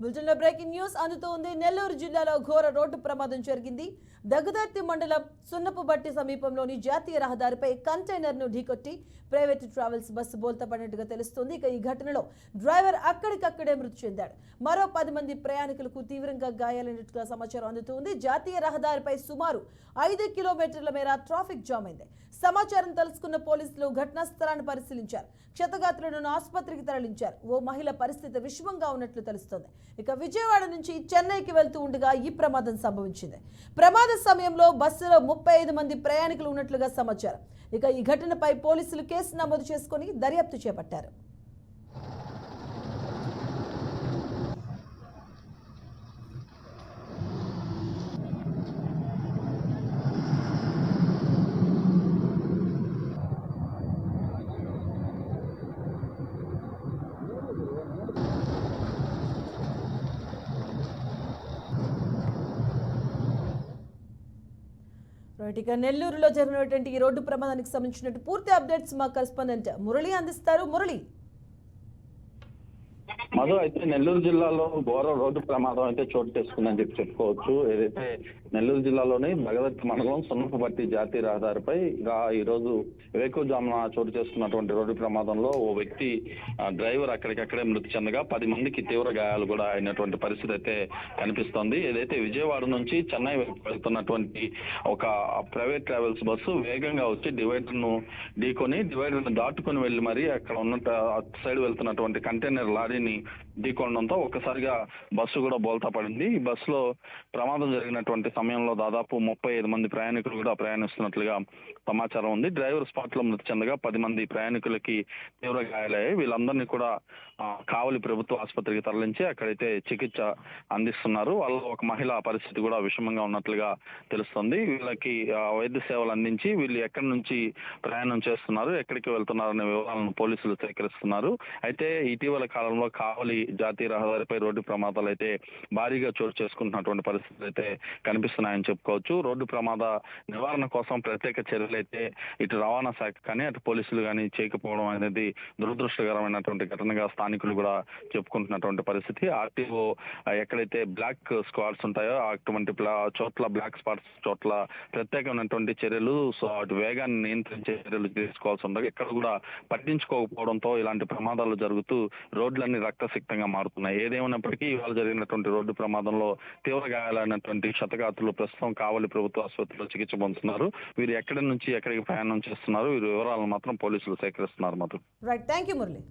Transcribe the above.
బులెటిన్లో breaking news అందుతోంది. నెల్లూరు జిల్లాలో ఘోర రోడ్డు ప్రమాదం జరిగింది. దగ్గదర్తి మండలం సున్నపుబట్టి సమీపంలోని జాతీయ రహదారిపై కంటైనర్ను ఢీకొట్టి ప్రైవేట్ ట్రావెల్స్ బస్సు బోల్తాపడినట్టుగా తెలుస్తోంది. ఇక ఈ ఘటనలో డ్రైవర్ అక్కడికక్కడే మృతి చెందాడు. మరో 10 మంది ప్రయాణికులకు తీవ్రంగా గాయాలైనట్టుగా సమాచారం అందుతోంది. జాతీయ రహదారిపై సుమారు 5 కిలోమీటర్ల మేర ట్రాఫిక్ జామ్ అయింది. సమాచారం తెలుసుకున్న పోలీసులు ఘటనా స్థలాన్ని పరిశీలించారు. క్షతగాత్రులను ఆసుపత్రికి తరలించారు. ఓ మహిళ పరిస్థితి విషమంగా ఉన్నట్లు తెలుస్తోంది. ఇక విజయవాడ నుంచి చెన్నైకి వెళ్తూ ఉండగా ఈ ప్రమాదం సంభవించింది. ప్రమాద సమయంలో బస్సులో 35 మంది ప్రయాణికులు ఉన్నట్లుగా సమాచారం. ఇక ఈ ఘటనపై పోలీసులు కేసు నమోదు చేసుకుని దర్యాప్తు చేపట్టారు. ఇక నెల్లూరులో జరిగినటువంటి ఈ రోడ్డు ప్రమాదానికి సంబంధించినట్టు పూర్తి అప్డేట్స్ మా కరెస్పాండెంట్ మురళి అందిస్తారు. మురళి, మధు, అయితే నెల్లూరు జిల్లాలో ఘోర రోడ్డు ప్రమాదం అయితే చోటు చేసుకుందని చెప్పుకోవచ్చు. ఏదైతే నెల్లూరు జిల్లాలోని భగవత్ మండలం సున్నపుబట్టి జాతీయ రహదారిపై ఈ రోజు వేకువజామున చోటు చేసుకున్నటువంటి రోడ్డు ప్రమాదంలో ఓ వ్యక్తి డ్రైవర్ అక్కడికక్కడే మృతి చెందగా 10 మందికి తీవ్ర గాయాలు కూడా అయినటువంటి పరిస్థితి అయితే కనిపిస్తోంది. ఏదైతే విజయవాడ నుంచి చెన్నై వెళ్తున్నటువంటి ఒక ప్రైవేట్ ట్రావెల్స్ బస్సు వేగంగా వచ్చి డివైడర్ ను దాటుకొని వెళ్లి మరి అక్కడ ఉన్న అటు సైడ్ వెళ్తున్నటువంటి కంటైనర్ లారీని ఢీకొనడంతో ఒక్కసారిగా బస్సు కూడా బోల్తా పడింది. ఈ బస్సులో ప్రమాదం జరిగినటువంటి సమయంలో దాదాపు 35 మంది ప్రయాణికులు కూడా ప్రయాణిస్తున్నట్లుగా సమాచారం ఉంది. డ్రైవర్ స్పాట్ లో మృతి చెందగా 10 మంది ప్రయాణికులకి తీవ్ర గాయాలయ్యాయి. వీళ్ళందరినీ కూడా కావలి ప్రభుత్వ ఆసుపత్రికి తరలించి అక్కడైతే చికిత్స అందిస్తున్నారు. వాళ్ళలో ఒక మహిళ పరిస్థితి కూడా విషమంగా ఉన్నట్లుగా తెలుస్తుంది. వీళ్ళకి వైద్య సేవలు అందించి వీళ్ళు ఎక్కడి నుంచి ప్రయాణం చేస్తున్నారు, ఎక్కడికి వెళ్తున్నారు అనే వివరాలను పోలీసులు సేకరిస్తున్నారు. అయితే ఇటీవల కాలంలో కావలి జాతీయ రహదారిపై రోడ్డు ప్రమాదాలు అయితే భారీగా చోటు చేసుకుంటున్నటువంటి పరిస్థితులు అయితే కనిపిస్తున్నాయని చెప్పుకోవచ్చు. రోడ్డు ప్రమాద నివారణ కోసం ప్రత్యేక చర్యలు అయితే ఇటు రవాణా శాఖ కానీ అటు పోలీసులు కానీ చేయకపోవడం అనేది దురదృష్టకరమైనటువంటి ఘటనగా స్థానికులు కూడా చెప్పుకుంటున్నటువంటి పరిస్థితి. ఆర్టీఓ ఎక్కడైతే బ్లాక్ స్క్వాడ్స్ ఉంటాయో అటువంటి చోట్ల బ్లాక్ స్పాట్స్ చోట్ల ప్రత్యేకమైనటువంటి చర్యలు, అటు వేగాన్ని నియంత్రించే చర్యలు తీసుకోవాల్సి ఉండగా ఇక్కడ కూడా పట్టించుకోకపోవడంతో ఇలాంటి ప్రమాదాలు జరుగుతూ రోడ్లన్నీ రక్తసిక్తంగా మారుతున్నాయి. ఏదేమైనప్పటికీ ఇవాళ జరిగినటువంటి రోడ్డు ప్రమాదంలో తీవ్ర గాయాలైనటువంటి క్షతగాత్రులు ప్రస్తుతం కావలి ప్రభుత్వ ఆసుపత్రిలో చికిత్స పొందుతున్నారు. వీరు ఎక్కడి నుంచి ఎక్కడికి ప్రయాణం చేస్తున్నారు, వీరి వివరాలను మాత్రం పోలీసులు సేకరిస్తున్నారు. Right, thank you Murali.